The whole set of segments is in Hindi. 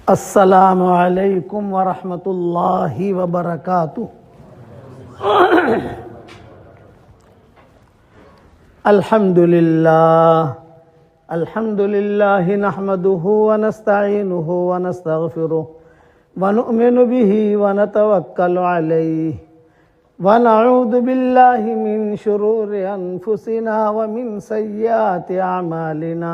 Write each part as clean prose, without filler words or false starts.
अस्सलामु अलैकुम वरहमतुल्लाहि वबरकातुहू। अल्हम्दुलिल्लाह नहमदुहु व नस्तईनुहु व नस्तगफिरुहु व नु'मिनु बिही व नतवक्कलु अलैहि व नऊज़ु बिल्लाहि मिन शुरूरि अनफुसिना व मिन सय्यिआति अमालिना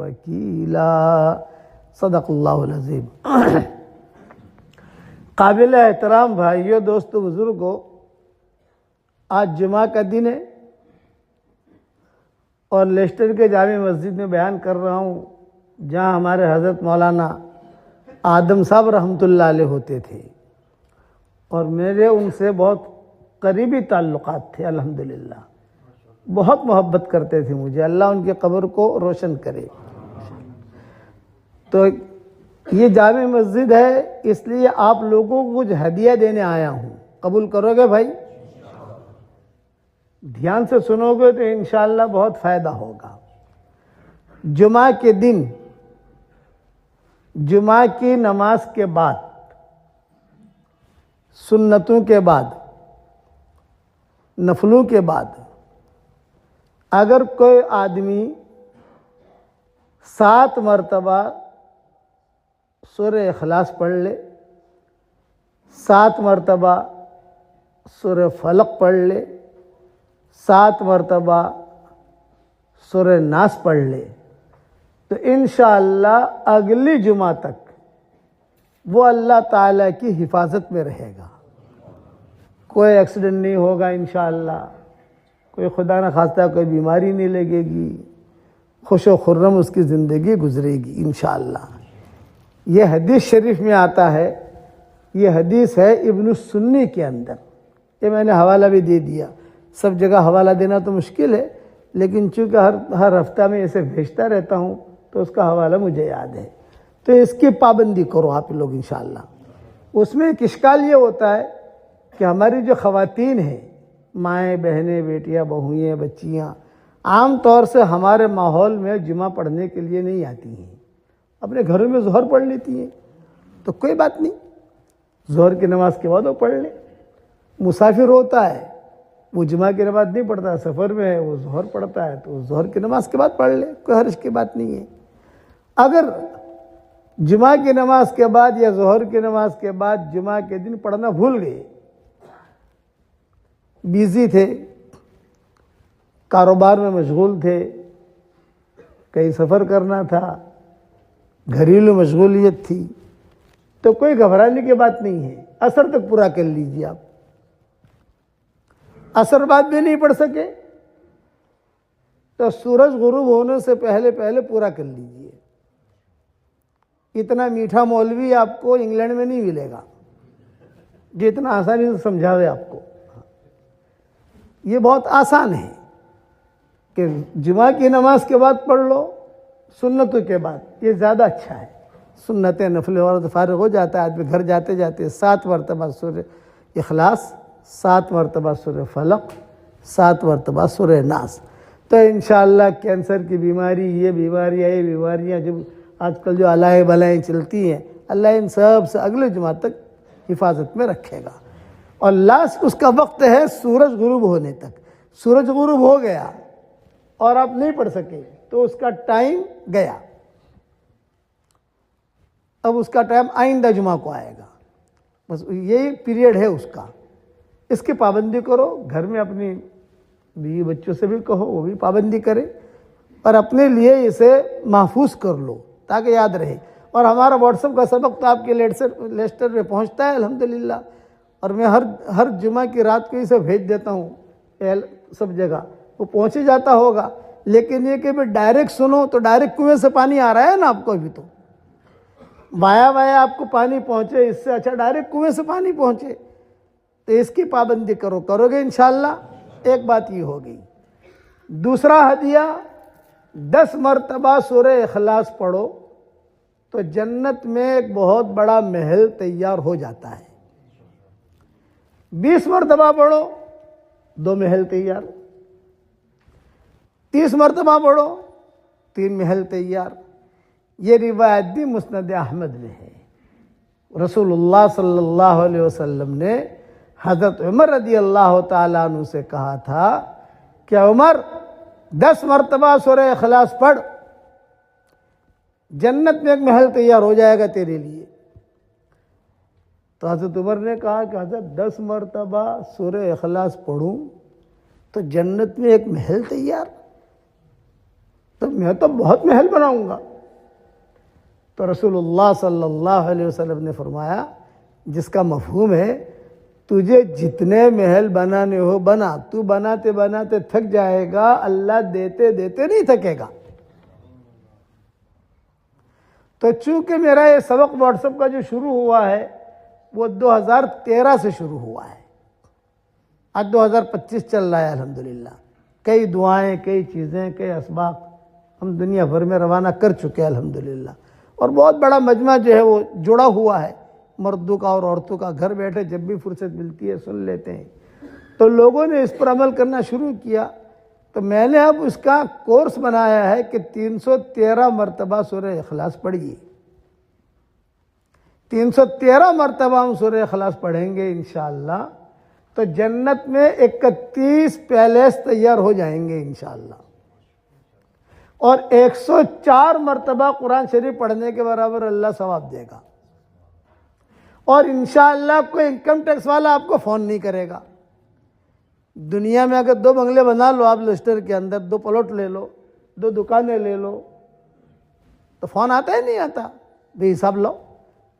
वकीला। सदक़ल्लाहुल अज़ीम। काबिल एहतराम भाइयों, दोस्तों, बुज़ुर्गों, आज जुमा का दिन है और लेस्टर के जामी मस्जिद में बयान कर रहा हूँ, जहाँ हमारे हज़रत मौलाना आदम साहब रहमतुल्लाह अलैह होते थे और मेरे उनसे बहुत करीबी ताल्लुकात थे। अल्हम्दुलिल्लाह बहुत मोहब्बत करते थे मुझे। अल्लाह उनके कब्र को रोशन करे। तो ये जामी मस्जिद है, इसलिए आप लोगों को कुछ हदिया देने आया हूँ। कबूल करोगे भाई? ध्यान से सुनोगे तो इंशाअल्लाह बहुत फ़ायदा होगा। जुमा के दिन, जुमा की नमाज के बाद, सुन्नतों के बाद, नफलों के बाद अगर कोई आदमी 7 मरतबा सूरह इखलास पढ़ ले, 7 मरतबा सूरह फलक पढ़ ले, 7 मरतबा सूरह नास पढ़ ले, तो इंशाअल्लाह अगली जुमा तक वो अल्लाह ताला की हिफाजत में रहेगा। कोई एक्सीडेंट नहीं होगा इंशाअल्लाह, कोई खुदा न खास्ता कोई बीमारी नहीं लगेगी, खुश व खुर्रम उसकी ज़िंदगी गुजरेगी इंशाअल्लाह। ये हदीस शरीफ में आता है, ये हदीस है इब्न सुन्नी के अंदर। ये मैंने हवाला भी दे दिया। सब जगह हवाला देना तो मुश्किल है, लेकिन चूँकि हर हफ्ता में इसे भेजता रहता हूँ तो उसका हवाला मुझे याद है। तो इसकी पाबंदी करो आप लोग इंशाअल्लाह। उसमें एक इश्काल ये होता है कि हमारी जो ख़वातीन हैं, माएँ, बहनें, बेटियाँ, बहुएँ, बच्चियाँ, आम तौर से हमारे माहौल में जुमा पढ़ने के लिए नहीं आती हैं। अपने घरों में ज़ोहर पढ़ लेती हैं, तो कोई बात नहीं, ज़ोहर की नमाज के बाद वो पढ़ ले। मुसाफिर होता है, वो जुमा की नमाज नहीं पढ़ता, सफ़र में है, वो ज़ोहर पढ़ता है, तो ज़ोहर की नमाज के बाद पढ़ ले, कोई हर्ज की बात नहीं है। अगर जुमा की नमाज के बाद या ज़ोहर की नमाज के बाद जुमा के दिन पढ़ना भूल गए, बिज़ी थे, कारोबार में मशगूल थे, कहीं सफ़र करना था, घरेलू मशगूलियत थी, तो कोई घबराने की बात नहीं है। असर तक पूरा कर लीजिए आप। असर बाद भी नहीं पढ़ सके तो सूरज गुरूब होने से पहले पहले पूरा कर लीजिए। इतना मीठा मौलवी आपको इंग्लैंड में नहीं मिलेगा जितना आसानी से समझावे आपको। ये बहुत आसान है कि जुमा की नमाज के बाद पढ़ लो, सुन्नतों के बाद, ये ज़्यादा अच्छा है। सुन्नतें नफल और फारिग हो जाता है आदमी, घर जाते जाते 7 मरतबा सूरह इखलास, 7 मरतबा सूरह फलक, 7 मरतबा सूरह नास। तो इंशाअल्लाह कैंसर की बीमारी, ये बीमारियाँ जो आजकल जो अलाए बलाएँ चलती हैं, अल्लाह इन सब से अगले जुमा तक हिफाजत में रखेगा। और लास्ट उसका वक्त है सूरज गुरूब होने तक। सूरज गुरूब हो गया और आप नहीं पढ़ सके तो उसका टाइम गया। अब उसका टाइम आइंदा जुमा को आएगा, बस यही पीरियड है उसका। इसकी पाबंदी करो, घर में अपनी बीवी बच्चों से भी कहो, वो भी पाबंदी करें, और अपने लिए इसे महफूज कर लो ताकि याद रहे। और हमारा व्हाट्सएप का सबक तो आपके लेस्टर में पहुंचता है अल्हम्दुलिल्लाह, और मैं हर जुमा की रात को इसे भेज देता हूँ सब जगह, वो पहुँच ही जाता होगा। लेकिन ये कि भाई डायरेक्ट सुनो तो डायरेक्ट कुएं से पानी आ रहा है ना आपको, अभी तो वाया आपको पानी पहुँचे, इससे अच्छा डायरेक्ट कुएं से पानी पहुँचे। तो इसकी पाबंदी करो, करोगे इंशाअल्लाह। एक बात ये होगी। दूसरा हदिया, 10 मरतबा सूरह इखलास पढ़ो तो जन्नत में एक बहुत बड़ा महल तैयार हो जाता है। 20 मरतबा पढ़ो, 2 महल तैयार। 30 मरतबा पढ़ो, 3 महल तैयार। ये रिवायत भी मुस्नद अहमद में है। रसूलुल्लाह सल्लल्लाहु अलैहि वसल्लम ने हज़रत उमर रज़ी अल्लाह ताला अन्हु से कहा था कि उमर 10 मरतबा सूरह इखलास पढ़, जन्नत में एक महल तैयार हो जाएगा तेरे लिए। तो हज़रत उमर ने कहा कि हज़रत 10 मरतबा सूरह इखलास पढ़ूं तो जन्नत में एक महल तैयार, तो मैं तो बहुत महल बनाऊंगा। तो रसूलुल्लाह सल्लल्लाहु अलैहि वसल्लम ने फरमाया, जिसका मफहूम है तुझे जितने महल बनाने हो बना, तू बनाते बनाते थक जाएगा, अल्लाह देते देते नहीं थकेगा। तो चूंकि मेरा ये सबक व्हाट्सएप का जो शुरू हुआ है वो 2013 से शुरू हुआ है, आज 2025 चल रहा है अल्हम्दुलिल्लाह। कई दुआएं, कई चीज़ें, कई असबाब हम दुनिया भर में रवाना कर चुके हैं अल्हम्दुलिल्लाह। और बहुत बड़ा मजमा जो है वो जुड़ा हुआ है, मर्दों का और औरतों का। घर बैठे जब भी फुर्सत मिलती है सुन लेते हैं। तो लोगों ने इस पर अमल करना शुरू किया, तो मैंने अब उसका कोर्स बनाया है कि 313 मरतबा सूरह इखलास पढ़िए। 313 मरतबा हम सूरह इखलास पढ़ेंगे इंशाअल्लाह, तो जन्नत में 31 पैलेस तैयार हो जाएंगे इंशाअल्लाह। और 104 मरतबा कुरान शरीफ पढ़ने के बराबर अल्लाह सवाब देगा। और इंशाअल्लाह कोई इनकम टैक्स वाला आपको फ़ोन नहीं करेगा। दुनिया में अगर 2 बंगले बना लो आप लेस्टर के अंदर, 2 प्लॉट ले लो, 2 दुकानें ले लो, तो फ़ोन आता ही नहीं आता भाई हिसाब लो।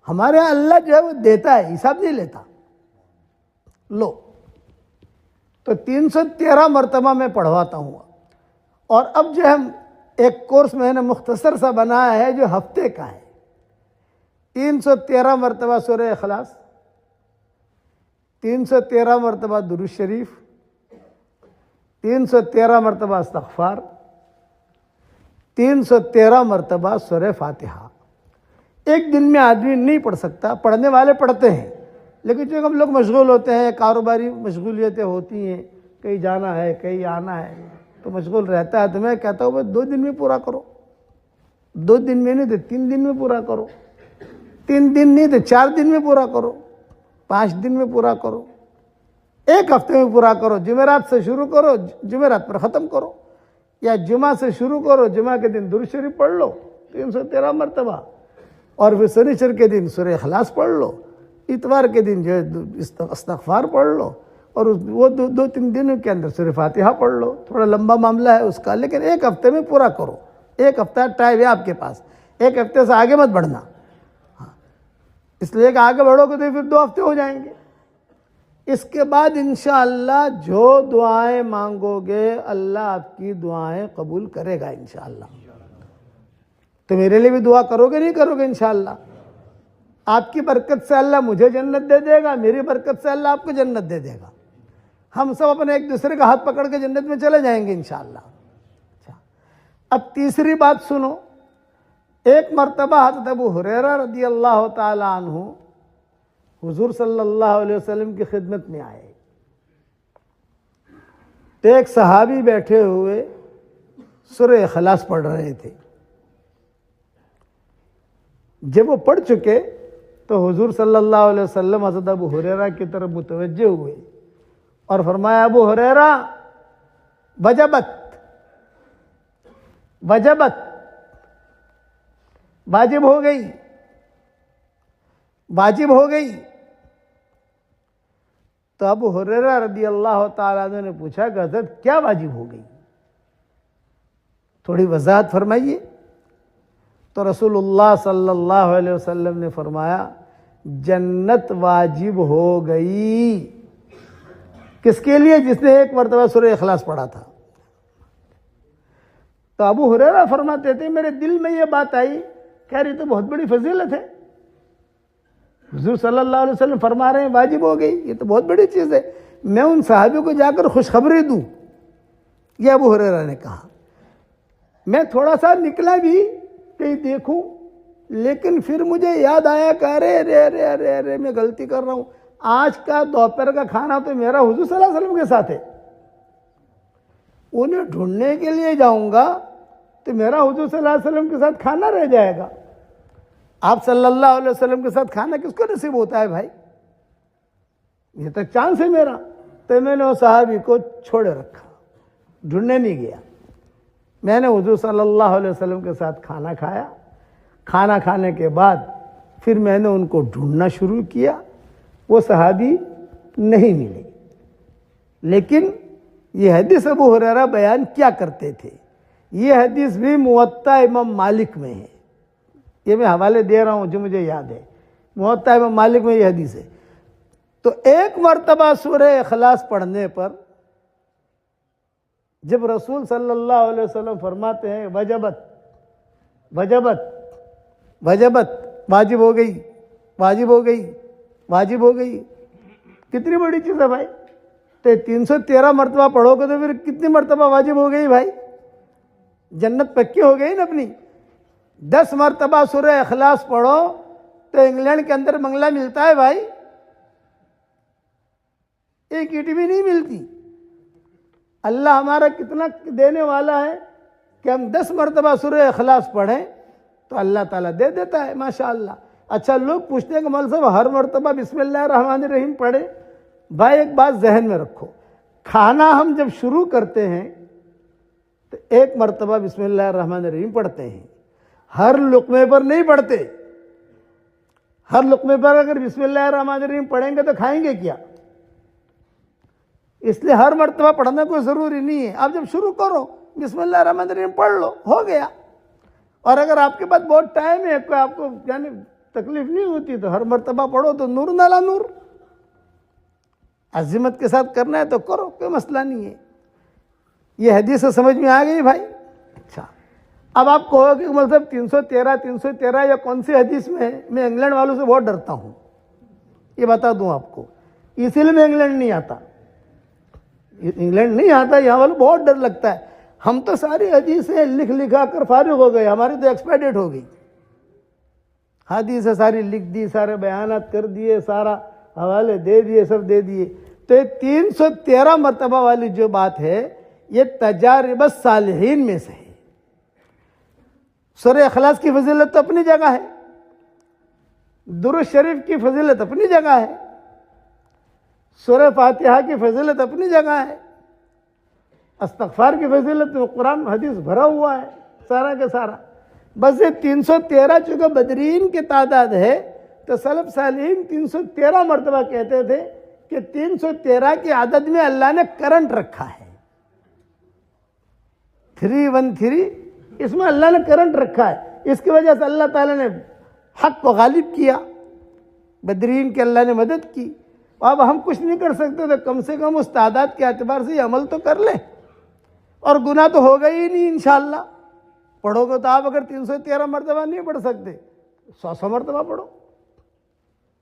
हमारे यहाँ अल्लाह जो है वो देता है, हिसाब नहीं लेता। लो, तो 313 मरतबा मैं पढ़वाता हूँ। और अब जो हम एक कोर्स मैंने मुख्तसर सा बनाया है जो हफ्ते का है। 313 मरतबा सूरह इखलास, 313 मरतबा दुरूद शरीफ, 313 मरतबा इस्तग़फ़ार, 313 मरतबा सूरह फातिहा। एक दिन में आदमी नहीं पढ़ सकता, पढ़ने वाले पढ़ते हैं, लेकिन जो हम लोग मशगूल होते हैं, कारोबारी मशगूलियतें होती हैं, कहीं जाना है कहीं आना है, तो मशगूल रहता है। तो मैं कहता हूँ भाई 2 दिन में पूरा करो, 2 दिन में नहीं तो 3 दिन में पूरा करो, 3 दिन नहीं तो 4 दिन में पूरा करो, 5 दिन में पूरा करो, 1 हफ्ते में पूरा करो। जुमेरात से शुरू करो, जुमेरात पर ख़त्म करो, या जुमा से शुरू करो, जुमा के दिन दुरूद शरीफ पढ़ लो 313 मरतबा, और फिर शनिचर के दिन सूरह इखलास पढ़ लो, इतवार के दिन जो है इस्तग़फ़ार पढ़ लो, और वो दो तीन दिनों के अंदर सूरह फातिहा पढ़ लो। थोड़ा लंबा मामला है उसका, लेकिन एक हफ्ते में पूरा करो। एक हफ्ता टाइम है आपके पास, एक हफ्ते से आगे मत बढ़ना। हाँ, इसलिए कि आगे बढ़ोगे तो फिर 2 हफ्ते हो जाएंगे। इसके बाद इंशाअल्लाह जो दुआएं मांगोगे अल्लाह आपकी दुआएं कबूल करेगा इंशाअल्लाह। तो मेरे लिए भी दुआ करोगे नहीं करोगे? इंशाअल्लाह आपकी बरकत से अल्लाह मुझे जन्नत दे देगा, मेरी बरकत से अल्लाह आपको जन्नत दे देगा। हम सब अपने एक दूसरे का हाथ पकड़ के जन्नत में चले जाएंगे इंशाअल्लाह। अच्छा, अब तीसरी बात सुनो। एक मर्तबा हज़रत अबू हुरैरा रज़ी अल्लाह ताला अन्हु हुजूर सल्लल्लाहु अलैहि वसल्लम की खिदमत में आए। तो एक सहाबी बैठे हुए सूरह इखलास पढ़ रहे थे। जब वो पढ़ चुके तो हुजूर सल्लल्लाहु अलैहि वसल्लम हज़रत अबू हुरैरा की तरफ मुतवज्जे हुए और फरमाया, अबू हुरैरा वजबत वजबत, वाजिब हो गई, वाजिब हो गई। तो अबू हुरैरा रज़ी अल्लाह ताला अन्हु ने पूछा कि हज़रत क्या वाजिब हो गई, थोड़ी वजाहत फरमाइए। तो रसूलुल्लाह सल्लल्लाहु अलैहि वसल्लम ने फरमाया, जन्नत वाजिब हो गई। किसके लिए? जिसने एक मरतबा सूरह इखलास पढ़ा था। तो अबू हुरैरा फरमाते थे, मेरे दिल में ये बात आई, कह रही तो बहुत बड़ी फजीलत है। हुजूर सल्लल्लाहु अलैहि वसल्लम फरमा रहे हैं वाजिब हो गई, ये तो बहुत बड़ी चीज़ है। मैं उन साहबियों को जाकर खुशखबरी दूँ, ये अबू हुरैरा ने कहा। मैं थोड़ा सा निकला भी कहीं देखूं, लेकिन फिर मुझे याद आया कि अरे अरे अरे अरे अरे मैं गलती कर रहा हूँ। आज का दोपहर का खाना तो मेरा हुजूर सल्लल्लाहु अलैहि वसल्लम के साथ है, उन्हें ढूंढने के लिए जाऊंगा तो मेरा हुजूर सल्लल्लाहु अलैहि वसल्लम के साथ खाना रह जाएगा। आप सल्लल्लाहु अलैहि वसल्लम के साथ खाना किसको नसीब होता है भाई? ये तो चांस है मेरा। तो मैंने वो सहाबी को छोड़े रखा, ढूंढने नहीं गया। मैंने हुजूर सल्लल्लाहु अलैहि वसल्लम के साथ खाना खाया। खाना खाने के बाद फिर मैंने उनको ढूंढना शुरू किया, वो सहाबी नहीं मिले। लेकिन ये हदीस अबू हुरैरा बयान क्या करते थे, ये हदीस भी मुवत्ता इमाम मालिक में है। ये मैं हवाले दे रहा हूँ जो मुझे याद है, मुवत्ता इमाम मालिक में ये हदीस है। तो एक मरतबा सूरह इखलास पढ़ने पर जब रसूल सल्लल्लाहु अलैहि वसल्लम फरमाते हैं वजबत वजबत वजबत, वाजिब हो गई, वाजिब हो गई, वाजिब हो गई, कितनी बड़ी चीज़ है भाई। तो 313 मरतबा पढ़ोगे तो फिर कितनी मरतबा वाजिब हो गई भाई? जन्नत पक्की हो गई ना अपनी। 10 मरतबा सूरह इखलास पढ़ो तो इंग्लैंड के अंदर बंगला मिलता है भाई, एक ईंट भी नहीं मिलती। अल्लाह हमारा कितना देने वाला है कि हम 10 मरतबा सूरह इखलास पढ़ें तो अल्लाह ताला दे देता है माशाअल्लाह। अच्छा, लोग पूछते हैं कि मौलवी साहब हर मरतबा बिस्मिल्लाह रहमान रहीम पढ़े। भाई एक बात जहन में रखो, खाना हम जब शुरू करते हैं तो एक मरतबा बिस्मिल्लाह रहमान रहीम पढ़ते हैं, हर लुक़मे पर नहीं पढ़ते। हर लुक़मे पर अगर बिस्मिल्लाह रहमान रहीम पढ़ेंगे तो खाएंगे क्या? इसलिए हर मरतबा पढ़ना कोई ज़रूरी नहीं है। आप जब शुरू करो बिस्मिल्लाह रहमान रहीम पढ़ लो, हो गया। और अगर आपके पास बहुत टाइम है, कोई आपको यानी तकलीफ नहीं होती, तो हर मरतबा पढ़ो तो नूर नाला नूर। अज़ीमत के साथ करना है तो करो, कोई मसला नहीं है। ये हदीस समझ में आ गई भाई? अच्छा, अब आप कहोगे कि मतलब 313 या कौन सी हदीस में है? मैं इंग्लैंड वालों से बहुत डरता हूँ, ये बता दूँ आपको, इसीलिए मैं इंग्लैंड नहीं आता। इंग्लैंड नहीं आता, यहाँ वालों बहुत डर लगता है। हम तो सारी हदीसें लिख लिखा कर फारिग हो गए, हमारी तो एक्सपायर डेट हो गई। हदीसें सारी लिख दी, सारे बयानात कर दिए, सारा हवाले दे दिए, सब दे दिए। तो ये 313 मरतबा वाली जो बात है ये तजारिब सालिहीन में से है। सूरह इखलास की फजीलत तो अपनी जगह है, दुरूद शरीफ की फजीलत अपनी जगह है, सूरह फातिहा की फजीलत अपनी जगह है, इस्तग़फ़ार की फजीलत में कुरान हदीस भरा हुआ है सारा का सारा। बस ये 313 चूँकि बदरीन की तादाद है तो सलफ सालिहीन 313 मरतबा कहते थे कि 313 की आदत में अल्लाह ने करंट रखा है। 313 इसमें अल्लाह ने करंट रखा है। इसकी वजह से अल्लाह ताला ने हक को गालिब किया, बदरीन की अल्लाह ने मदद की। अब हम कुछ नहीं कर सकते तो कम से कम उस तादाद के एतबार से ये अमल तो कर ले, और गुनाह तो होगा ही नहीं इंशाअल्लाह। पढ़ोगे तो आप अगर 313 मरतबा नहीं पढ़ सकते, 100 मरतबा पढ़ो,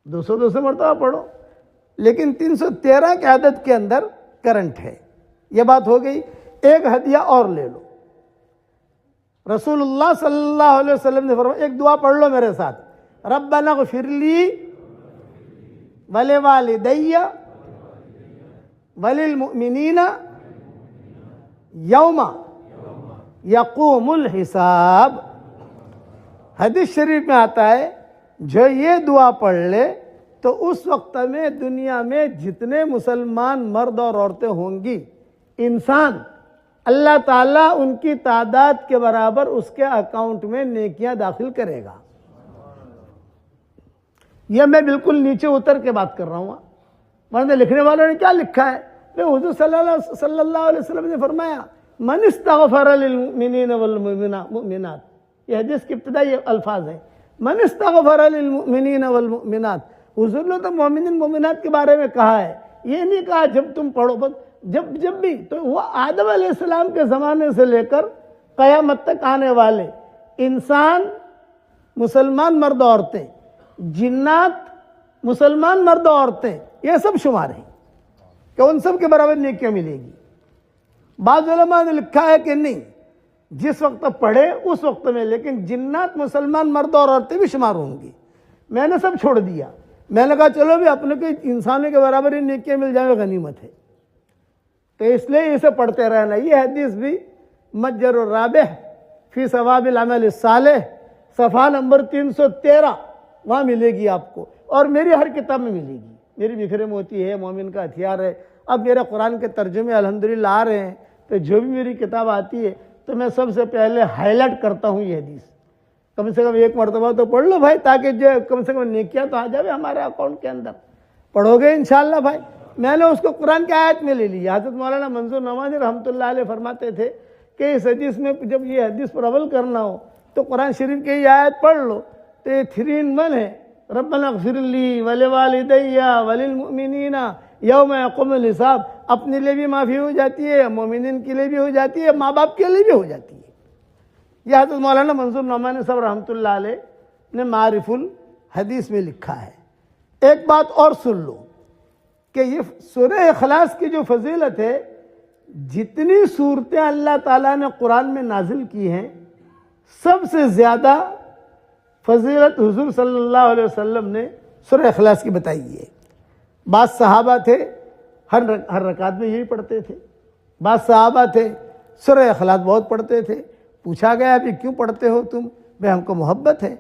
200 मरतबा पढ़ो, लेकिन 313 की आदत के अंदर करंट है। यह बात हो गई। एक हदिया और ले लो। रसूलुल्लाह सल्लल्लाहु अलैहि वसल्लम ने फरमाया, एक दुआ पढ़ लो मेरे साथ, रब्बना ग़फ़िरली वले वालिदैया वलिल मुमिनीना यौमा यक़ूमुल हिसाब। हदीस शरीफ में आता है, जो ये दुआ पढ़ ले तो उस वक्त में दुनिया में जितने मुसलमान मर्द और औरतें होंगी, इंसान, अल्लाह ताला उनकी तादाद के बराबर उसके अकाउंट में नेकियां दाखिल करेगा। यह मैं बिल्कुल नीचे उतर के बात कर रहा हूँ, वरना लिखने वालों ने क्या लिखा है। तो हुज़ूर सल्लल्लाहु अलैहि वसल्लम ने फरमाया, मन इस्तग़फ़र लिलमुमिनीन वल मुमिनात। यह हदीस की इब्तिदा ये अल्फाज है, मन इस्तग़फ़र लिलमुमिनीन वल मुमिनात। हुज़ूर ने तो मोमिनीन मोमिनात के बारे में कहा है, ये नहीं कहा जब तुम पढ़ो, बस जब भी। तो वो आदम अलैहिस्सलाम के ज़माने से लेकर क़यामत तक आने वाले इंसान, मुसलमान मर्द औरतें, जिन्नात, मुसलमान मर्द औरतें, ये सब शुमार हैं कि उन सब के बराबर नेकियां मिलेगी। बाज़ उलमा ने लिखा है कि नहीं, जिस वक्त पढ़े उस वक्त में, लेकिन जिन्नात, मुसलमान मर्द और औरतें भी शुमार होंगी। मैंने सब छोड़ दिया, मैंने कहा चलो भी अपने को इंसानों के बराबर ही नेकियां मिल जाए, गनीमत है। तो इसलिए इसे पढ़ते रहना। ये हदीस भी मज्जरुर राबिह फी सवाबिल अमल सालेह, सफ़ा नंबर 313 वहाँ मिलेगी आपको, और मेरी हर किताब में मिलेगी। मेरी बिखरे मोती है, मोमिन का हथियार है। अब मेरा कुरान के तर्जुमे अल्हम्दुलिल्लाह आ रहे हैं, तो जो भी मेरी किताब आती है तो मैं सबसे पहले हाईलाइट करता हूँ ये हदीस। कम से कम एक मरतबा तो पढ़ लो भाई, ताकि जो कम से कम नेकियां तो आ जावे हमारे अकाउंट के अंदर। पढ़ोगे इंशाअल्लाह भाई। मैंने उसको कुरान की आयत में ले लिया। हज़रत मौलाना मंजूर नवाज़ी रहमतुल्लाह अलैह फरमाते थे कि इस हदीस में जब ये हदीस पर अमल करना हो तो कुरान शरीफ की ये आयत पढ़ लो। तो ये 3 in 1 है, रब्बना ग़फ़िरली वले वालिदैया वलिल मुमिनीना यौम यक़ूमुल हिसाब। अपने लिए भी माफ़ी हो जाती है, मोमिनीन के लिए भी हो जाती है, माँ बाप के लिए भी हो जाती है। यह हज़रत मौलाना मंजूर नवाज़ी साहब रहमतुल्लाह अलैह ने मारिफुल हदीस में लिखा है। एक बात और सुन लो कि ये सूरह इखलास की जो फजीलत है, जितनी सूरतें अल्लाह ताला ने कुरान में नाजिल की हैं, सबसे ज़्यादा फजीलत हुज़ूर सल्लल्लाहु अलैहि वसल्लम ने सूरह इखलास की बताई है। बाद सहाबा थे हर रकात में यही पढ़ते थे। बाद सहाबा थे सूरह इखलास बहुत पढ़ते थे। पूछा गया अभी क्यों पढ़ते हो तुम? भाई हमको मोहब्बत है।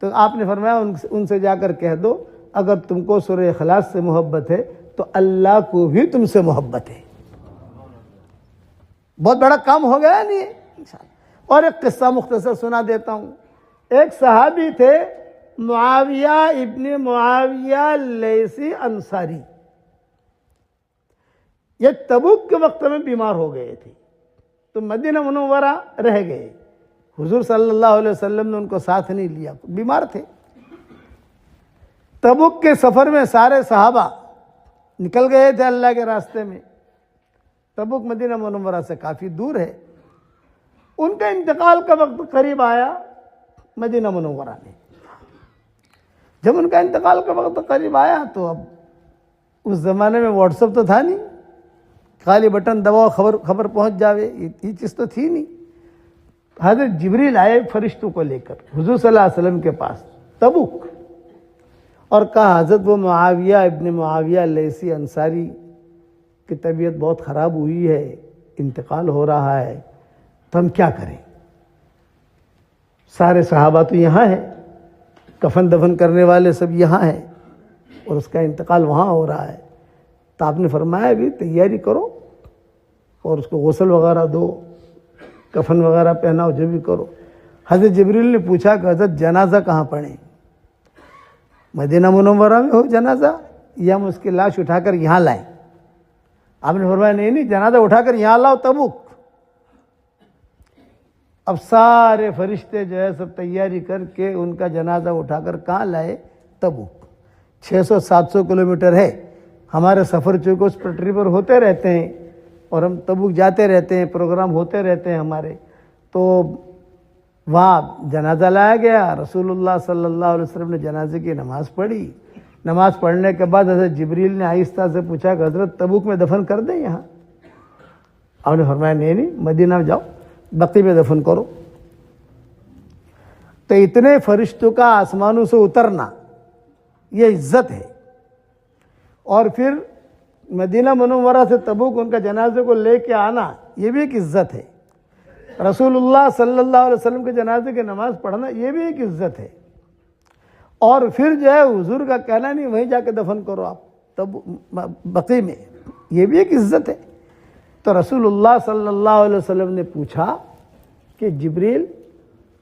तो आपने फरमाया उनसे जाकर कह दो, अगर तुमको सूरह इखलास से मोहब्बत है तो अल्लाह को भी तुमसे मोहब्बत है। बहुत बड़ा काम हो गया नहीं इंशाअल्लाह। और एक किस्सा मुख्तसर सुना देता हूँ। एक सहाबी थे मुआविया इब्ने मुआविया लैसी अंसारी। ये तबूक के वक्त में बीमार हो गए थे, तो मदीना मुनव्वरा रह गए। हुजूर सल्लल्लाहु अलैहि वसल्लम ने उनको साथ नहीं लिया, बीमार थे। तबूक के सफ़र में सारे सहाबा निकल गए थे अल्लाह के रास्ते में। तबूक मदीना मुनव्वरा से काफ़ी दूर है। उनका इंतकाल का वक्त करीब आया मदीना मुनव्वरा में। जब उनका इंतकाल का वक्त करीब आया तो अब उस ज़माने में व्हाट्सएप तो था नहीं, खाली बटन दबाओ खबर पहुंच जावे, ये चीज़ तो थी नहीं। हज़रत जिब्रील आए फरिश्तों को लेकर हुजूर सल्लल्लाहु अलैहि वसल्लम के पास तबूक, और कहा हज़रत वो मुआविया इब्ने मुआविया लैसी अंसारी की तबीयत बहुत ख़राब हुई है, इंतकाल हो रहा है, तो हम क्या करें? सारे सहाबा तो यहाँ हैं, कफन दफन करने वाले सब यहाँ हैं, और उसका इंतकाल वहाँ हो रहा है। तो आपने फरमाया अभी तैयारी करो और उसको गौसल वगैरह दो, कफन वगैरह पहनाओ, जो भी करो। हज़रत जिब्रील ने पूछा कि हज़रत जनाजा कहाँ पढ़ें? मदीना मुनव्वरा में हो जनाजा ये हम उसकी लाश उठाकर यहाँ लाएं। आपने फरमाया नहीं, जनाजा उठाकर यहाँ लाओ तबूक। अब सारे फरिश्ते जो है सब तैयारी करके उनका जनाजा उठाकर कहाँ लाए? तबूक। 600-700 किलोमीटर है। हमारे सफ़र चूँकि उस पटरी पर होते रहते हैं और हम तबूक जाते रहते हैं, प्रोग्राम होते रहते हैं हमारे, तो वहाँ जनाजा लाया गया। रसूलुल्लाह सल्लल्लाहु अलैहि वसल्लम ने जनाजे की नमाज़ पढ़ी। नमाज़ पढ़ने के बाद हज़रत जिब्रील ने आहिस्ता से पूछा कि हज़रत तबूक में दफन कर दें यहाँ? आपने फरमाया नहीं, मदीना में जाओ, बक़ी में दफन करो। तो इतने फरिश्तों का आसमानों से उतरना ये इज्जत है। और फिर मदीना मुनव्वरा से तबूक उनका जनाजे को लेके आना ये भी एक इज्जत है। रसूलुल्लाह सल्लल्लाहु अलैहि वसल्लम के जनाजे की नमाज़ पढ़ना ये भी एक इज्जत है। और फिर जो है हुजूर का कहना नहीं वहीं जाके दफन करो आप तब बक़ी में, ये भी एक इज्जत है। तो रसूलुल्लाह सल्लल्लाहु अलैहि वसल्लम ने पूछा कि जिब्रील,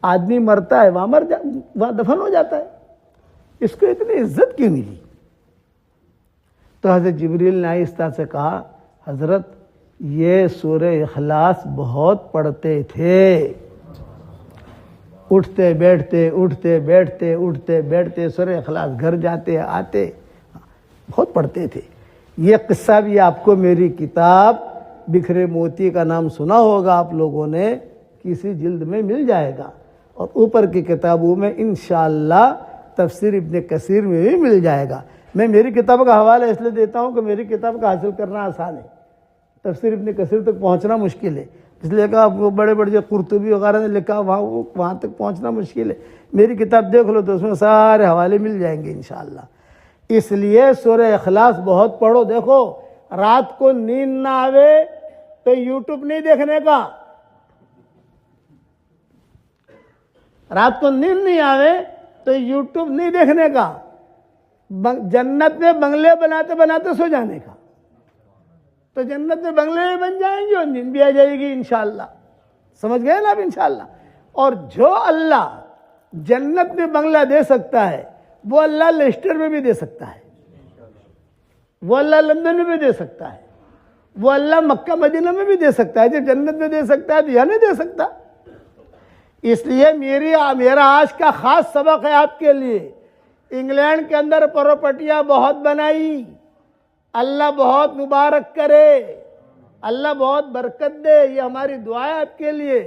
आदमी मरता है वहाँ दफन हो जाता है, इसको इतनी इज्जत क्यों मिली? तो हज़रत जिब्रील ने आहिस्ता से कहा, हज़रत ये सूरह इखलास बहुत पढ़ते थे, उठते बैठते उठते बैठते उठते बैठते सूरह इखलास घर जाते आते बहुत पढ़ते थे। ये किस्सा भी आपको मेरी किताब बिखरे मोती का नाम सुना होगा आप लोगों ने, किसी जिल्द में मिल जाएगा और ऊपर की किताबों में इंशाअल्लाह तफसीर इब्न कसीर में भी मिल जाएगा। मैं मेरी किताब का हवाला इसलिए देता हूँ कि मेरी किताब का हासिल करना आसान है, तफसीर इब्न कसीर तक पहुँचना मुश्किल है। इसलिए कहा वो बड़े बड़े जो कुर्तुबी वगैरह ने लिखा वहाँ तक पहुँचना मुश्किल है। मेरी किताब देख लो तो उसमें सारे हवाले मिल जाएंगे इंशाअल्लाह। इसलिए सूरह इखलास बहुत पढ़ो। देखो, रात को नींद ना आवे तो यूट्यूब नहीं देखने का, रात को नींद नहीं आवे तो यूट्यूब नहीं देखने का, जन्नत में बंगले बनाते बनाते सो जाने का। तो जन्नत में बंगले भी बन जाएंगे और नींद भी आ जाएगी इंशाअल्लाह। समझ गए ना आप? इंशाअल्लाह। और जो अल्लाह जन्नत में बंगला दे सकता है वो अल्लाह लेस्टर में भी दे सकता है, वो अल्लाह लंदन में भी दे सकता है, वो अल्लाह मक्का मदीना में भी दे सकता है। जब जन्नत में दे सकता है तो यह नहीं दे सकता? इसलिए मेरा आज का खास सबक है आपके लिए। इंग्लैंड के अंदर प्रॉपर्टियां बहुत बनाई, अल्लाह बहुत मुबारक करे, अल्लाह बहुत बरकत दे, ये हमारी दुआ है आपके लिए।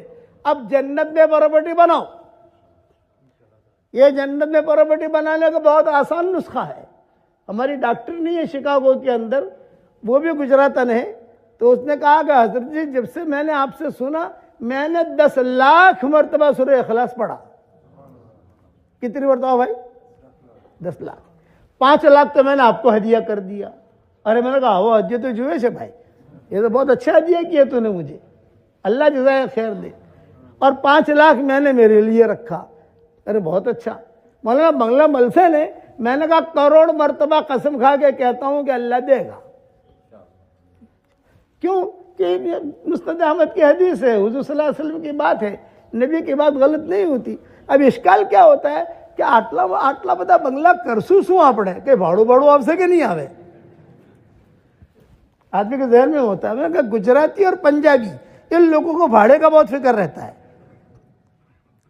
अब जन्नत में प्रॉपर्टी बनाओ। ये जन्नत में प्रॉपर्टी बनाने का बहुत आसान नुस्खा है। हमारी डॉक्टर नहीं है शिकागो के अंदर, वो भी गुजरातन है, तो उसने कहा कि हजरत जी जब से मैंने आपसे सुना मैंने 10 लाख मरतबा सूरह इखलास पढ़ा। कितनी मरतबा भाई? 10 लाख। 5 लाख तो मैंने आपको हदिया कर दिया। अरे मैंने कहा वो हदिया तो जुए से भाई, ये तो बहुत अच्छा हदिया किया तूने मुझे, अल्लाह जज़ाए खैर दे। और 5 लाख मैंने मेरे लिए रखा। अरे बहुत अच्छा। मौलाना बंगला मलसे ने, मैंने कहा करोड़ मरतबा कसम खा के कहता हूं कि अल्लाह देगा। क्यों? कि मुस्नद अहमद की हदीस है, हुजूर सल्लल्लाहु अलैहि वसल्लम की बात है, नबी की बात गलत नहीं होती। अब इश्काल क्या होता है कि आटला बता बंगला करसू शू आपने कि भाड़ू भाड़ू आपसे के नहीं आवे, आदमी के जहन में होता है। मैंने कहा गुजराती और पंजाबी इन लोगों को भाड़े का बहुत फिक्र रहता है,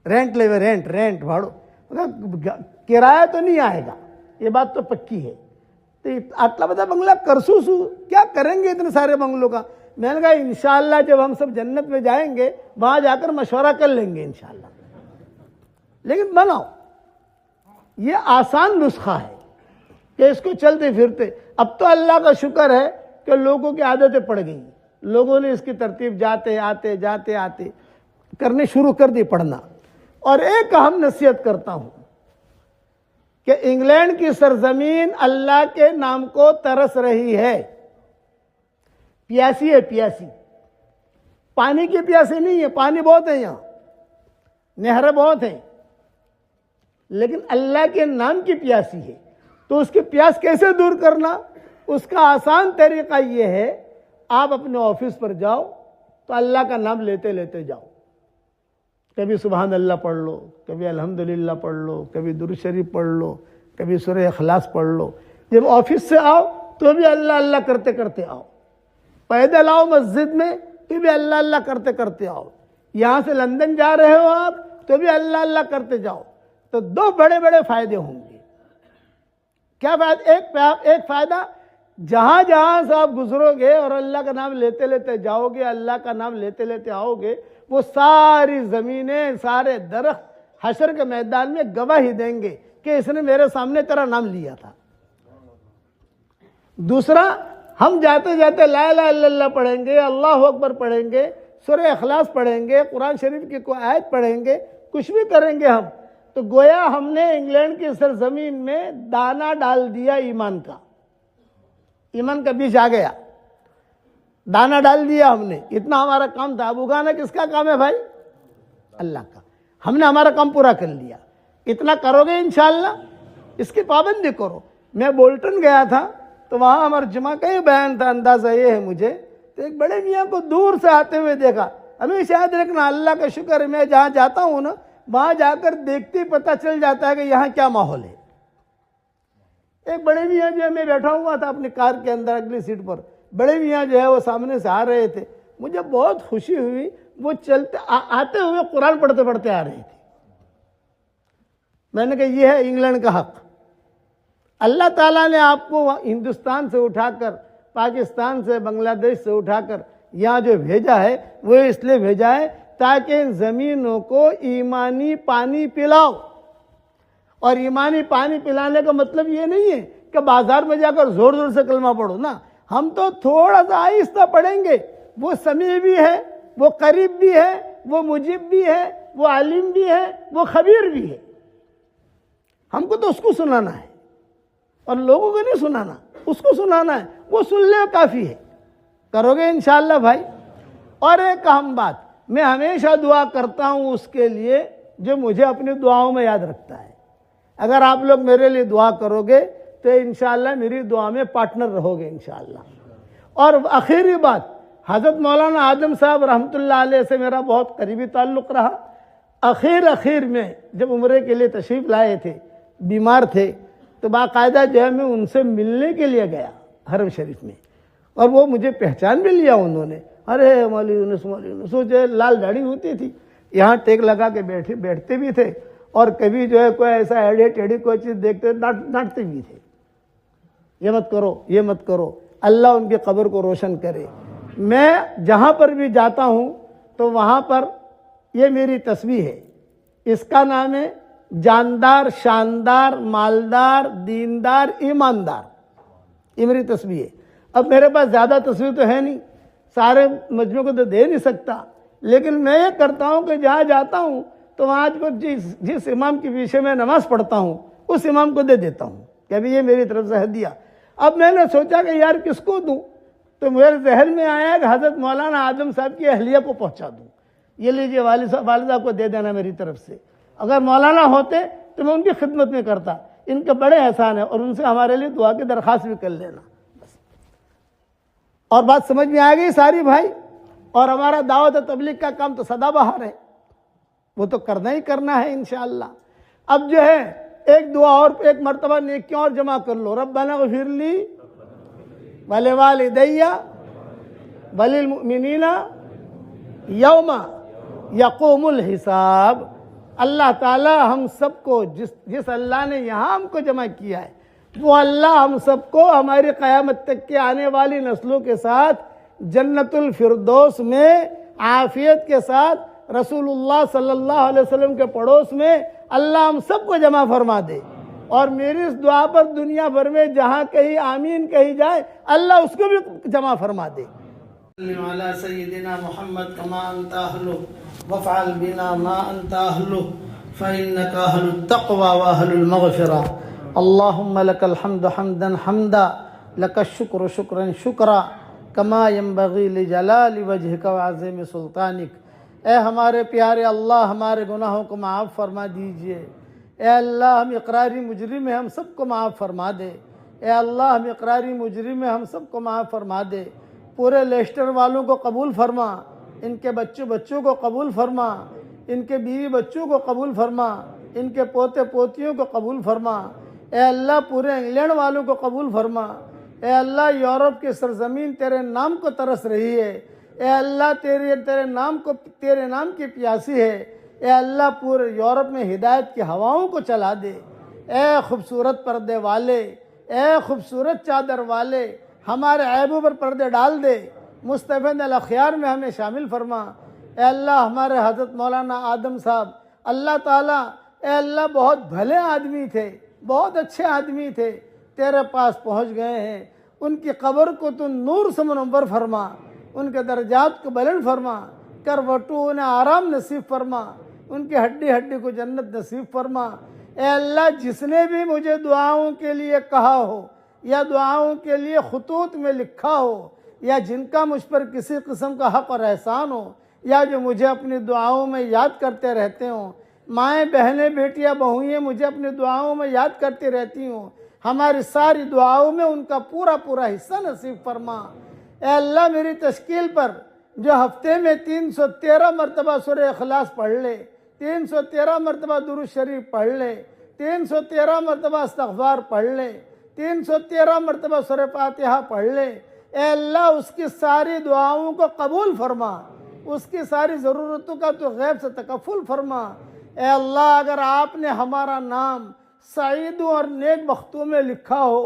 रेंट लेवे, रेंट भाड़ो, किराया तो नहीं आएगा, ये बात तो पक्की है। तो आटला बता बंगला करसू शू क्या करेंगे इतने सारे बंगलों का? मैंने कहा इंशाअल्लाह जब हम सब जन्नत में जाएंगे वहां जाकर मशवरा कर लेंगे इंशाअल्लाह, लेकिन बनाओ। ये आसान नुस्खा है कि इसको चलते फिरते। अब तो अल्लाह का शुक्र है कि लोगों की आदतें पड़ गई, लोगों ने इसकी तरतीब जाते आते करने शुरू कर दी पढ़ना। और एक अहम नसीहत करता हूं कि इंग्लैंड की सरजमीन अल्लाह के नाम को तरस रही है, प्यासी है, प्यासी। पानी की प्यासी नहीं है, पानी बहुत है यहां, नहरें बहुत हैं, लेकिन अल्लाह के नाम की प्यासी है। तो उसकी प्यास कैसे दूर करना? उसका आसान तरीका यह है, आप अपने ऑफिस पर जाओ तो अल्लाह का नाम लेते लेते जाओ। कभी सुबहान अल्लाह पढ़ लो, कभी अल्हम्दुलिल्लाह पढ़ लो, कभी दुरूद शरीफ पढ़ लो, कभी सूरह इखलास पढ़ लो। जब ऑफिस से आओ तो भी अल्लाह अल्लाह करते करते आओ, पैदल आओ मस्जिद में तो भी अल्लाह अल्लाह करते करते आओ, यहाँ से लंदन जा रहे हो आप तो भी अल्लाह अल्लाह करते जाओ। तो दो बड़े बड़े फायदे होंगे। क्या फायदा? एक फायदा, जहां जहां से आप गुजरोगे और अल्लाह का नाम लेते लेते जाओगे, अल्लाह का नाम लेते लेते आओगे, वो सारी जमीनें, सारे दरख्त हशर के मैदान में गवाही देंगे कि इसने मेरे सामने तेरा नाम लिया था। दूसरा, हम जाते जाते ला इलाहा इल्लल्लाह पढ़ेंगे, अल्लाह अकबर पढ़ेंगे, सूरह इखलास पढ़ेंगे, कुरान शरीफ की कोई आयत पढ़ेंगे, कुछ भी करेंगे हम, तो गोया हमने इंग्लैंड की सरजमीन में दाना डाल दिया ईमान का। ईमान का बीज आ गया, दाना डाल दिया हमने। इतना हमारा काम था। अब उगाना किसका काम है भाई? अल्लाह का। हमने हमारा काम पूरा कर लिया। इतना करोगे इंशाअल्लाह, इसकी पाबंदी करो। मैं बोल्टन गया था तो वहाँ हमारे जुमा का ही बयान था, अंदाज़ा ये है मुझे, तो एक बड़े मियाँ को दूर से आते हुए देखा। हमेशा याद रखना, अल्लाह का शुक्र है, मैं जहाँ जाता हूँ ना, वहाँ जाकर देखते ही पता चल जाता है कि यहाँ क्या माहौल है। एक बड़े मियाँ जो है, मैं बैठा हुआ था अपनी कार के अंदर अगली सीट पर, बड़े मियाँ जो है वो सामने से आ रहे थे। मुझे बहुत खुशी हुई, वो चलते आते हुए कुरान पढ़ते पढ़ते आ रहे थे। मैंने कहा ये है इंग्लैंड का हक। अल्लाह ताला ने आपको हिंदुस्तान से उठाकर, पाकिस्तान से, बांग्लादेश से उठाकर यहाँ जो भेजा है, वो इसलिए भेजा है ताकि इन ज़मीनों को ईमानी पानी पिलाओ। और ईमानी पानी पिलाने का मतलब ये नहीं है कि बाजार में जाकर जोर जोर से कलमा पढ़ो ना। हम तो थोड़ा सा आहिस्ता पढ़ेंगे। वो समी भी है, वो करीब भी है, वो मुजीब भी है, वो आलिम भी है, वो खबीर भी है। हमको तो उसको सुनाना है और लोगों को नहीं सुनाना, उसको सुनाना है। वो सुन ले काफ़ी है। करोगे इंशाअल्लाह भाई। और एक अहम बात, मैं हमेशा दुआ करता हूँ उसके लिए जो मुझे अपनी दुआओं में याद रखता है। अगर आप लोग मेरे लिए दुआ करोगे तो इंशाअल्लाह मेरी दुआ में पार्टनर रहोगे इंशाअल्लाह। और आखिरी बात, हज़रत मौलाना आदम साहब रहमतुल्लाह अलैह से मेरा बहुत करीबी ताल्लुक़ रहा। आखिर में जब उम्रे के लिए तशरीफ़ लाए थे, बीमार थे, तो बाकायदा जो है मैं उनसे मिलने के लिए गया हरम शरीफ में, और वो मुझे पहचान भी लिया उन्होंने। अरे मौलवी यूनुस जो है, लाल दाढ़ी होती थी, यहाँ टेक लगा के बैठते भी थे, और कभी जो है कोई ऐसा एड़ी टेढ़ी कोई चीज़ देखते डांटते भी थे, ये मत करो, ये मत करो। अल्लाह उनकी कब्र को रोशन करे। मैं जहाँ पर भी जाता हूँ तो वहाँ पर ये मेरी तस्वीर है, इसका नाम है जानदार, शानदार, मालदार, दीनदार, ईमानदार। ये मेरी तस्वीर है। अब मेरे पास ज़्यादा तस्वीर तो है नहीं, सारे मजमू को तो दे नहीं सकता, लेकिन मैं ये करता हूँ कि जहाँ जाता हूँ तो वहाँ को जिस इमाम के पीछे मैं नमाज़ पढ़ता हूँ उस इमाम को दे देता हूँ कि अभी ये मेरी तरफ से हदिया। अब मैंने सोचा कि यार किसको दूँ, तो मेरे जहन में आया कि हज़रत मौलाना आदम साहब की अहलिया को पहुँचा दूँ। ये लीजिए वालिदा को दे देना मेरी तरफ से। अगर मौलाना होते तो मैं उनकी खिदमत में करता। इनके बड़े एहसान है, और उनसे हमारे लिए दुआ की दरख्वास्त भी कर लेना। और बात समझ में आ गई सारी भाई। और हमारा दावत तबलीग का काम तो सदाबहार है, वो तो करना ही करना है इंशाअल्लाह। अब जो है एक दुआ और, एक मरतबा नेकियां और जमा कर लो। रब्बना गफिरली वले वालिदैया वलिल मुमिनीना यौमा यक़ूमुल हिसाब। अल्लाह ताला हम सबको, जिस अल्लाह ने यहाँ हमको जमा किया है, वो अल्लाह हम सबको हमारी क़यामत तक के आने वाली नस्लों के साथ जन्नतुल फिरदौस में आफियत के साथ रसूलुल्लाह सल्लल्लाहु अलैहि वसल्लम के पड़ोस में अल्लाह हम सबको जमा फरमा दे। और मेरी इस दुआ पर दुनिया भर में जहाँ कहीं आमीन कही जाए, अल्लाह उसको भी जमा फरमा दे। अला सय्यिदिना मुहम्मद कमा अंता अहलु वफ़अल बिना मा अंता अहलु फ़इन्नका अहलुत तक़वा व अहलुल मग़फ़िरा। अल्लाहुम्मा लकल हम्दु हम्दन हम्दा, लकश शुक्र शुक्रन शुक्रा, कमा यंबग़ी लिजलालि वजहिका व अज़ीम सुल्तानिक। ए हमारे प्यारे अल्लाह, हमारे गुनाहों को माफ़ फरमा दीजिए। ए अल्लाह, हम इक़रारी मुजरिम हैं, हम सबको माफ़ फरमा दे। ए अल्लाह, हम इक़रारी मुजरिम हैं, हम सबको माफ़ फरमा दे। पूरे लेस्टर वालों को कबूल फरमा, इनके बच्चों को कबूल फरमा, इनके बीवी बच्चों को कबूल फरमा, इनके पोते पोतियों को कबूल फरमा। ए अल्लाह पूरे इंग्लैंड वालों को कबूल फरमा। ए अल्लाह यूरोप की सरजमीन तेरे नाम को तरस रही है। ए अल्लाह तेरे नाम की प्यासी है। ए अल्लाह पूरे यूरोप में हिदायत की हवाओं को चला दे। ए खूबसूरत पर्दे वाले, ए खूबसूरत चादर वाले, हमारे ऐबों पर पर्दे डाल दे। मुस्तफ़ा अल अखयार में हमें शामिल फरमा। ए अल्लाह हमारे हज़रत मौलाना आदम साहब अल्लाह ताला, ए अल्लाह बहुत भले आदमी थे, बहुत अच्छे आदमी थे, तेरे पास पहुँच गए हैं। उनकी कब्र को तू नूर से मुनव्वर फरमा, उनके दर्जात को बुलंद फरमा, करवटू उन्हें आराम नसीब फरमा, उनकी हड्डी हड्डी को जन्नत नसीब फरमा। ए अल्लाह जिसने भी मुझे दुआओं के लिए कहा हो या दुआओं के लिए खतूत में लिखा हो या जिनका मुझ पर किसी किस्म का हक़ और एहसान हो या जो मुझे अपनी दुआओं में याद करते रहते हों, माएँ बहनें बेटियाँ बहुएँ मुझे अपनी दुआओं में याद करती रहती हों, हमारी सारी दुआओं में उनका पूरा पूरा हिस्सा नसीब फरमा। ए अल्लाह मेरी तश्कील पर जो हफ्ते में 313 मरतबा सूरह इखलास पढ़ ले, 313 मरतबा दुरूद शरीफ पढ़ ले, 313 मरतबा इस्तग़फ़ार पढ़ ले, 313 मरतबा सूरह फातिहा पढ़ ले, ए अल्लाह उसकी सारी दुआओं को कबूल फरमा, उसकी सारी ज़रूरतों का तो गैब से तकफ़ुल फरमा। ए अल्लाह अगर आपने हमारा नाम सईदों और नेक बख्तों में लिखा हो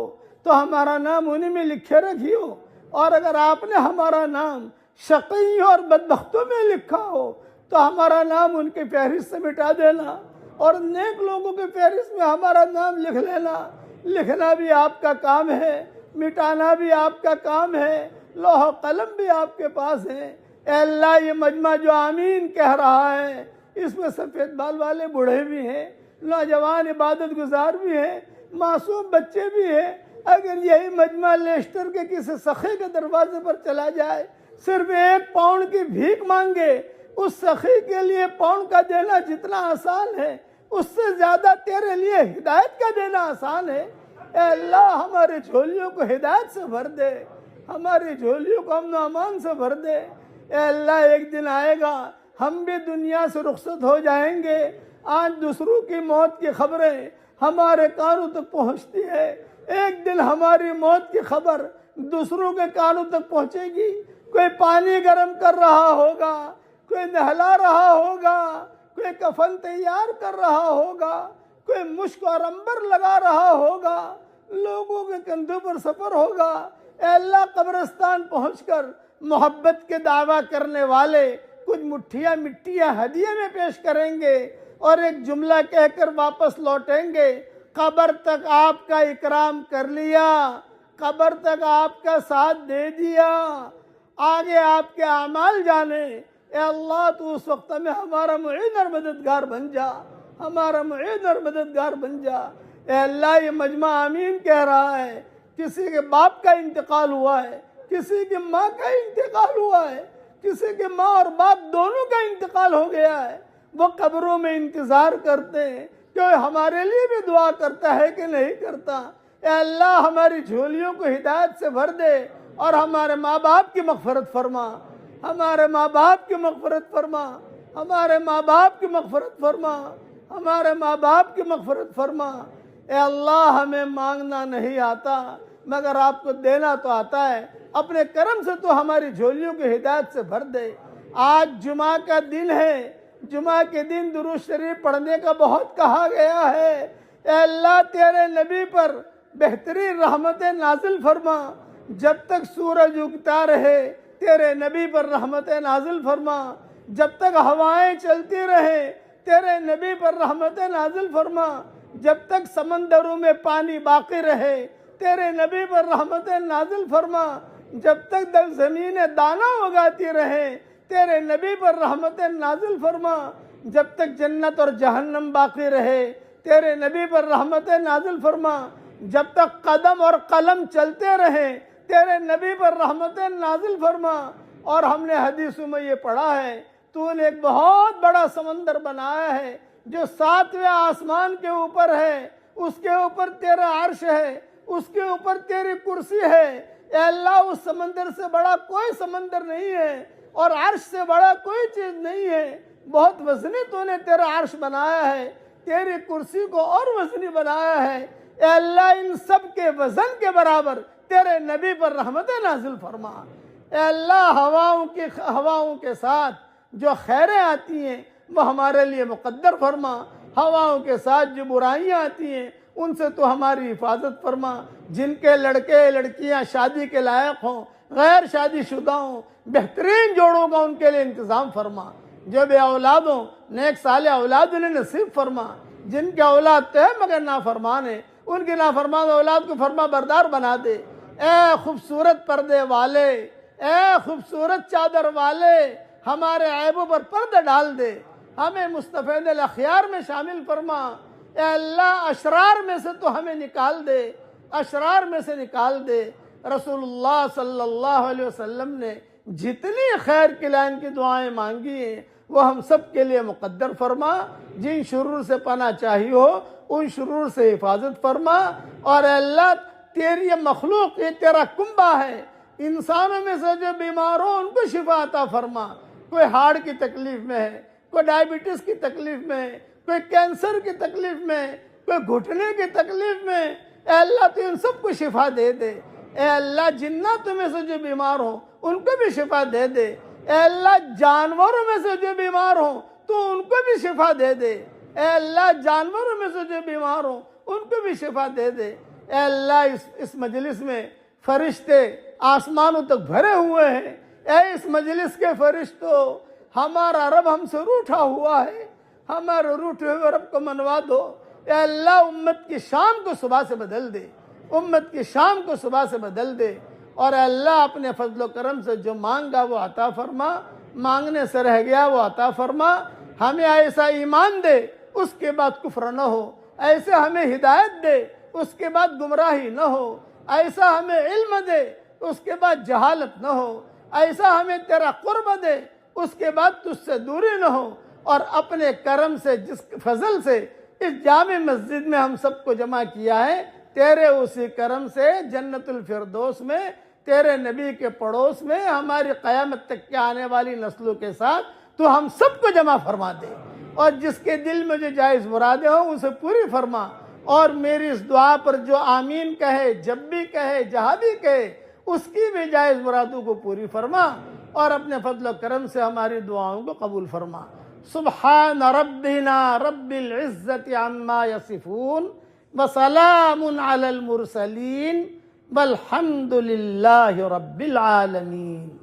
तो हमारा नाम उन्हीं में लिखे रखियो, और अगर आपने हमारा नाम शक़ी और बदबख्तों में लिखा हो तो हमारा नाम उनके फहरिस्त से मिटा देना, और नेक लोगों के फहरिस्त में हमारा नाम लिख लेना। लिखना भी आपका काम है, मिटाना भी आपका काम है, लौह कलम भी आपके पास है। ए अल्लाह ये मजमा जो आमीन कह रहा है, इसमें सफ़ेद बाल वाले बूढ़े भी हैं, नौजवान इबादत गुजार भी हैं, मासूम बच्चे भी हैं। अगर यही मजमा लेस्टर के किसी सखी के दरवाजे पर चला जाए, सिर्फ 1 पाउंड की भीख मांगे, उस सखी के लिए पाउंड का देना जितना आसान है, उससे ज़्यादा तेरे लिए हिदायत का देना आसान है। ए अल्लाह हमारे झोलियों को हिदायत से भर दे, हमारी झोलियों को अमन अमान से भर दे। ए अल्लाह एक दिन आएगा हम भी दुनिया से रुखसत हो जाएंगे। आज दूसरों की मौत की खबरें हमारे कानों तक पहुंचती है, एक दिन हमारी मौत की खबर दूसरों के कानों तक पहुंचेगी। कोई पानी गर्म कर रहा होगा, कोई नहला रहा होगा, कोई कफन तैयार कर रहा होगा, कोई मुश्क और अंबर लगा रहा होगा, लोगों के कंधों पर सफर होगा। ए अल्लाह कब्रिस्तान पहुंचकर मोहब्बत के दावा करने वाले कुछ मुट्ठियाँ मिट्टियाँ हदिये में पेश करेंगे और एक जुमला कहकर वापस लौटेंगे, कब्र तक आपका इकराम कर लिया, कब्र तक आपका साथ दे दिया, आगे आपके अमाल जाने। ए अल्लाह तू उस वक्त में हमारा मुईन और मददगार बन जा, हमारा मुईन और मददगार बन जा। ए अल्लाह ये मजमा आमीन कह रहा है, किसी के बाप का इंतकाल हुआ है, किसी की माँ का इंतकाल हुआ है, किसी के माँ और बाप दोनों का इंतकाल हो गया है, वो कब्रों में इंतज़ार करते हैं कि हमारे लिए भी दुआ करता है कि नहीं करता। ए अल्लाह हमारी झोलियों को हिदायत से भर दे और हमारे माँ बाप की मग़फ़िरत फरमा, हमारे माँ बाप की मग़फ़िरत फरमा, हमारे माँ बाप की मग़फ़िरत फरमा, हमारे माँ बाप की मग़फ़िरत फरमा। ए अल्लाह हमें मांगना नहीं आता मगर आपको देना तो आता है, अपने करम से तो हमारी झोलियों की हिदायत से भर दे। आज जुमा का दिन है, जुमा के दिन दुरूद शरीफ पढ़ने का बहुत कहा गया है। ए अल्लाह तेरे नबी पर बेहतरीन रहमतें नाजिल फरमा, जब तक सूरज उगता रहे तेरे नबी पर रहमतें नाजिल फरमा, जब तक हवाएं चलती रहे तेरे नबी पर रहमतें नाजिल फरमा, जब तक समंदरों में पानी बाकी रहे तेरे नबी पर रहमतें नाजिल फरमा, जब तक ज़मीनें दाना उगाती रहे तेरे नबी पर रहमतें नाजिल फरमा, जब तक जन्नत और जहन्नम बाकी रहे तेरे नबी पर रहमतें नाजिल फरमा, जब तक कदम और कलम चलते रहे तेरे नबी पर रहमतें नाजिल फरमा। और हमने हदीसों में ये पढ़ा है, तूने एक बहुत बड़ा समंदर बनाया है जो 7वें आसमान के ऊपर है, उसके ऊपर तेरा अर्श है, उसके ऊपर तेरी कुर्सी है। ए अल्लाह उस समंदर से बड़ा कोई समंदर नहीं है और अर्श से बड़ा कोई चीज़ नहीं है। बहुत वज़नी तूने तेरा अर्श बनाया है, तेरी कुर्सी को और वज़नी बनाया है। ए अल्लाह इन सब के वजन के बराबर तेरे नबी पर रहमतें नाजिल फरमा। ए अल्लाह हवाओं के साथ जो खैरें आती हैं वो हमारे लिए मुकद्दर फरमा। हवाओं के साथ जो बुराइयां आती हैं उनसे तो हमारी हिफाजत फरमा। जिनके लड़के लड़कियां शादी के लायक हों, गैर शादीशुदा हों, बेहतरीन जोड़ों का उनके लिए इंतज़ाम फरमा। जो बे औलाद हों नेक साले औलाद उन्हें नसीब फरमा। जिनके औलाद तो है मगर नाफरमान है, उनकी नाफरमान औलाद को फरमा बरदार बना दे। ए खूबसूरत पर्दे वाले, ए खूबसूरत चादर वाले, हमारे ऐबों पर पर्दा डाल दे। हमें मुस्तफ़ैद अखियार में शामिल फरमा। ए अल्लाह अशरार में से तो हमें निकाल दे, अशरार में से निकाल दे। रसूलुल्लाह सल्लल्लाहु अलैहि वसल्लम ने जितनी खैर की लाइन की दुआएं मांगी हैं वो हम सब के लिए मुकद्दर फरमा। जिन शुरूर से पना चाहिए हो उन शुरूर से हिफाजत फरमा। और अल्लाह तेरी मखलूक ये तेरा कुंबा है, इंसानों में से जो बीमार हो उनको शिफा अता फरमा। कोई हार्ट की तकलीफ में है, कोई डायबिटीज की तकलीफ में है, कोई कैंसर की तकलीफ में है, कोई घुटने की तकलीफ में है, अल्लाह तो इन सबको शिफा दे दे। ए अल्लाह जिन्नातों में से जो बीमार हो उनको भी शिफा दे दे। ए अल्लाह जानवरों में से जो बीमार हो तो उनको भी शिफा दे दे। ए अल्लाह जानवरों में से जो बीमार हो उनको भी शिफा दे दे। ए अल्लाह इस मजलिस में फरिश्ते आसमानों तक भरे हुए हैं। ए इस मजलिस के फरिश्तों, हमारा रब हमसे रूठा हुआ है, हमारे रूठे हुए रब को मनवा दो। ए अल्लाह उम्मत की शाम को सुबह से बदल दे, उम्मत की शाम को सुबह से बदल दे। और अल्लाह अपने फजल करम से जो मांगा वो अता फरमा, मांगने से रह गया वो अता फरमा। हमें ऐसा ईमान दे उसके बाद कुफ्र न हो, ऐसे हमें हिदायत दे उसके बाद गुमराही न हो, ऐसा हमें इल्म दे उसके बाद जहालत न हो, ऐसा हमें तेरा कुर्ब दे उसके बाद तुझसे दूरी न हो। और अपने करम से जिस फजल से इस जामे मस्जिद में हम सबको जमा किया है, तेरे उसी करम से जन्नतुल फिरदौस में तेरे नबी के पड़ोस में हमारी क़यामत तक के आने वाली नस्लों के साथ तो हम सबको जमा फरमा दे। और जिसके दिल में जो जायज़ मुरादें हो उसे पूरी फरमा। और मेरी इस दुआ पर जो आमीन कहे, जब भी कहे, जहाँ भी कहे, उसकी भी जायज़ मुरादों को पूरी फरमा। और अपने फजल करम से हमारी दुआओं को कबूल फरमा। सुब्हान रब्बिना रब्बिल इज़्ज़ति अम्मा यसिफून व सलामुन अलल मुरसलीन वल्हम्दुलिल्लाहि रब्बिल आलमीन।